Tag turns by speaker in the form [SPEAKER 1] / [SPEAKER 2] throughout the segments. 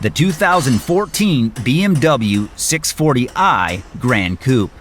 [SPEAKER 1] the 2014 BMW 640i Gran Coupe.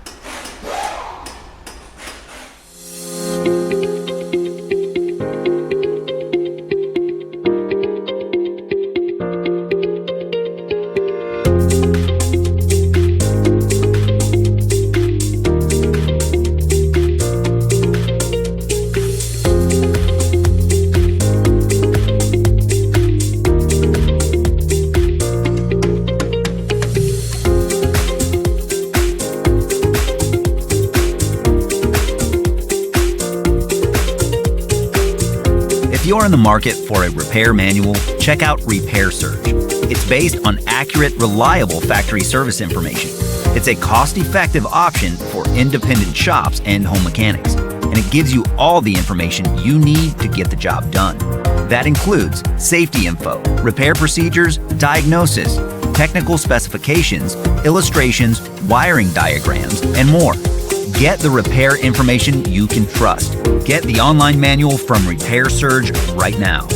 [SPEAKER 1] If you're in the market for a repair manual, check out Repair Surge. It's based on accurate, reliable factory service information. It's a cost-effective option for independent shops and home mechanics, and it gives you all the information you need to get the job done. That includes safety info, repair procedures, diagnosis, technical specifications, illustrations, wiring diagrams, and more. Get the repair information you can trust. Get the online manual from Repair Surge right now.